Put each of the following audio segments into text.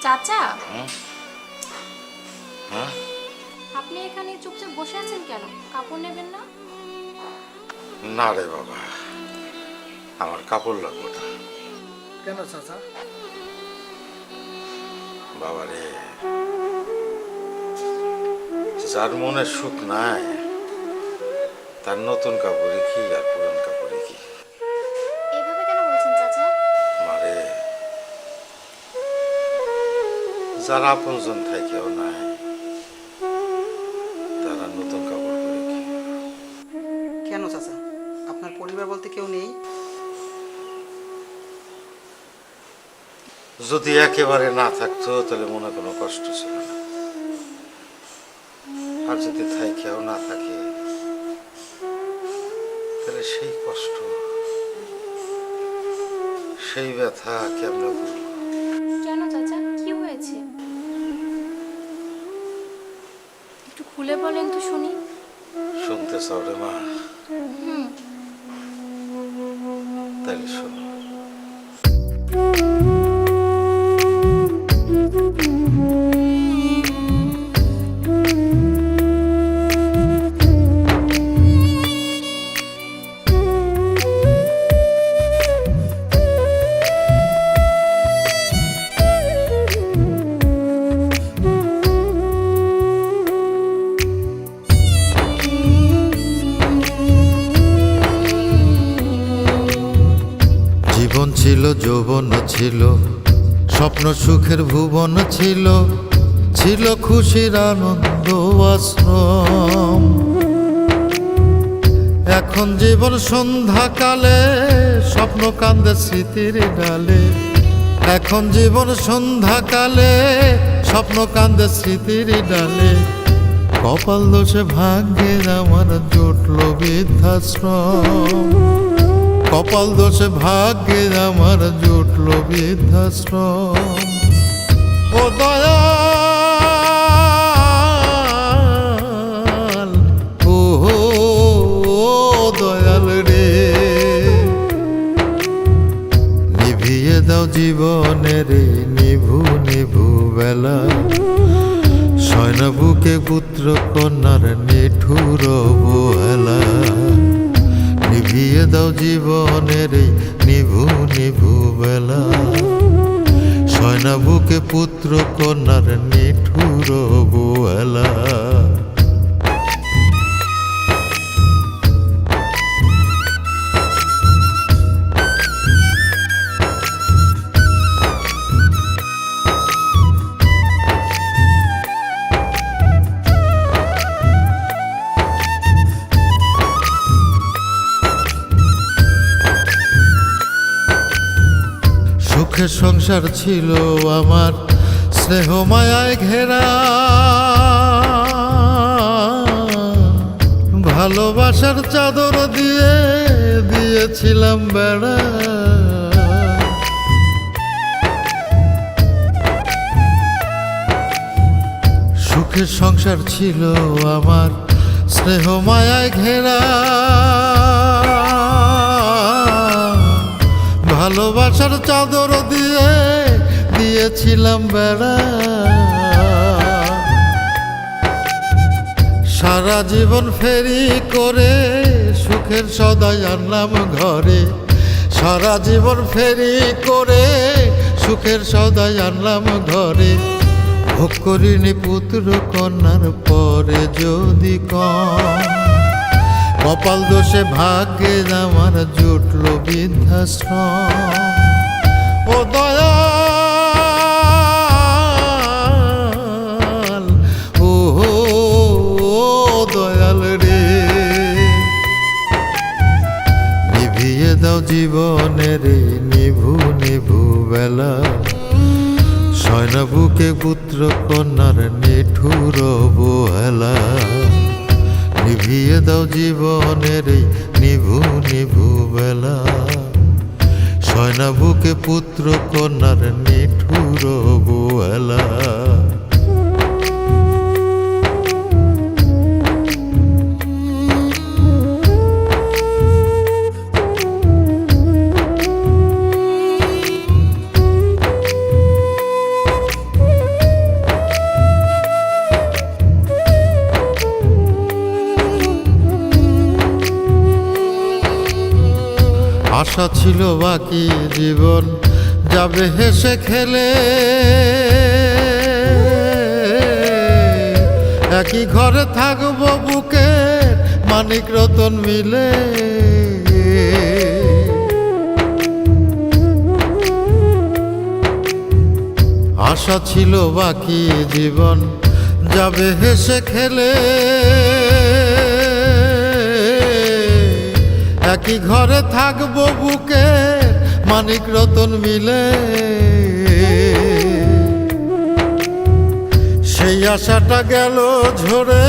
চাচা, হ্যাঁ? আপনি এখানে চুপচাপ বসে আছেন কেন? কাপড় নেবেন না? না রে বাবা, আমার কাপড় লাগবে না। কেন চাচা? বাবা রে, যার মনে সুখ নাই তার নতুন কাপড়ে কি আর পুরান কাপড়ে কি? এভাবে কেন বলছেন চাচা? মারে, যারা আপনজন থাকেও নাই তারা নতুন কাপড় পরে কি? কেন চাচা? আপনার পরিবার বলতে কেউ নেই? যদি একেবারে না থাকতো তাহলে মনে কোনো কষ্ট ছিল না, আর যদি থাকেও না থাকে তাহলে সেই কষ্ট, সেই ব্যথা কেমন বলবো? কেন চাচা, কি হয়েছে? একটু খুলে বলেন তো শুনি। শুনতে চাও রে মা? তাহলে শোনো। জীবন ছিল, যৌবন ছিল, স্বপ্ন সুখের ভুবন ছিল, ছিল খুশির আনন্দ আশ্রম। এখন জীবন সন্ধ্যাকালে, স্বপ্ন কান্দে স্মৃতির ডালে। এখন জীবন সন্ধ্যাকালে, স্বপ্ন কান্দে স্মৃতির ডালে। কপাল দোষে ভাগ্যে আমার জুটল বৃদ্ধাশ্রম। কপাল দোষে ভাগ্যে আমার জুটল বৃদ্ধাশ্রম। ও দয়াল, ও দয়াল রে, নিভিয়ে দাও জীবনের নিভু নিভু বেলা। সয়না বুকে পুত্র কন্যার নিঠুর অবহেলা। নিভিয়ে দাও জীবনের নিভু নিভু বেলা। সয়না বুকে পুত্র কন্যার নিঠুর অবহেলা। সুখের সংসার ছিল আমার, স্নেহ মায়ায় ঘেরা। ভালোবাসার চাদর দিয়ে দিয়েছিলাম বেড়া। সুখের সংসার ছিল আমার, স্নেহ মায়ায় ঘেরা। ভালোবাসার চাদর দিয়ে দিয়েছিলাম বেড়া। সারা জীবন ফেরি করে সুখের সদাই আনলাম ঘরে। সারা জীবন ফেরি করে সুখের সদাই আনলাম ঘরে। ভোগ করিনি পুত্র কন্যার পরে যদি কম। কপাল দোষে ভাগ্যে আমার জুটল বৃদ্ধাশ্রম। ও দয়াল, ও দয়াল রে, নিভিয়ে দাও জীবনের নিভু নিভু বেলা। সয়না বুকে পুত্র কন্যার নিঠুর অবহেলা। নিভিয়ে দাও জীবনের নিভু নিভু বেলা। সয়না বুকে পুত্র কন্যার নিঠুর অবহেলা। আশা ছিল বাকি জীবন যাবে হেসে খেলে, একই ঘরে থাকবো বুকে মানিক রতন মিলে। আশা ছিল বাকি জীবন যাবে হেসে খেলে, একই ঘরে থাকবো বুকে মানিক রতন মিলে। সেই আশাটা গেল ঝরে,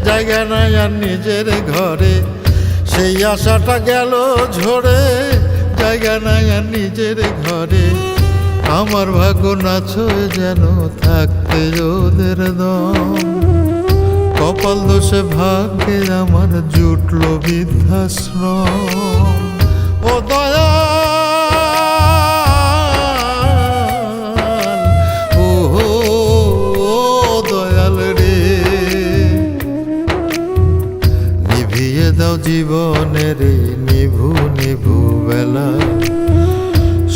জায়গা নাই আর নিজের ঘরে। সেই আশাটা গেল ঝরে, জায়গা নাই আর নিজের ঘরে। আমার ভাগ্য না ছুঁয়ে যেন থাকতে ওদের দম, কপাল দোষে ভাগ্যে আমার জুটল বৃদ্ধাশ্রম। ও দয়াল, ও দয়াল রে, নিভিয়ে দাও জীবনের এই নিভু নিভু বেলা।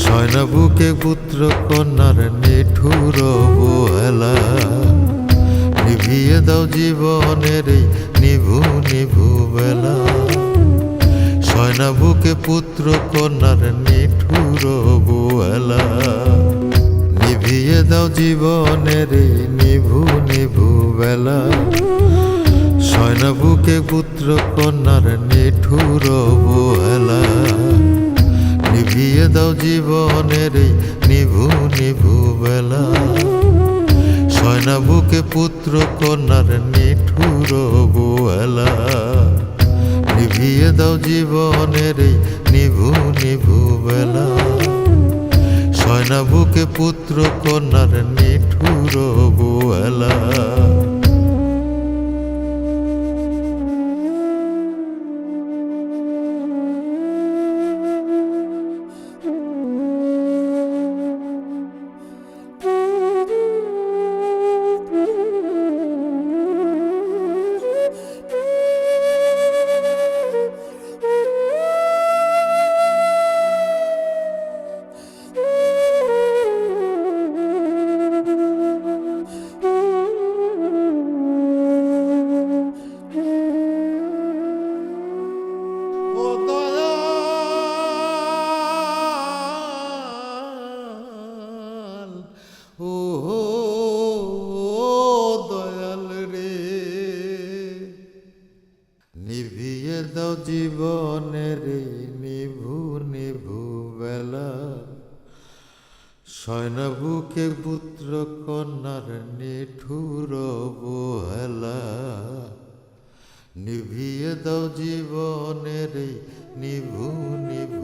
সয়না বুকে পুত্র কন্যার নিঠুর অবহেলা, নিভিয়ে দাও জীবনের এই নিভু নিভু বেলা। সয়না বুকে পুত্র কন্যার নিঠুর অবহেলা, নিভিয়ে দাও জীবনের এই নিভু নিভু বেলা। সয়না বুকে পুত্র কন্যার নিঠুর অবহেলা, নিভিয়ে দাও জীবনের এই নিভু নিভু বেলা। সয়না বুকে পুত্র কন্যার নিঠুর অবহেলা, নিভিয়ে দাও জীবনের এই নিভু নিভু বেলা। সয়না বুকে পুত্র কন্যার নিঠুর অবহেলা। ও দয়াল, ও দয়াল রে, নিভিয়ে দাও জীবনের এই নিভু নিভু বেলা। সয়না বুকে পুত্র কন্যার নিঠুর অবহেলা, নিভিয়ে দাও জীবনের এই নিভু নিভু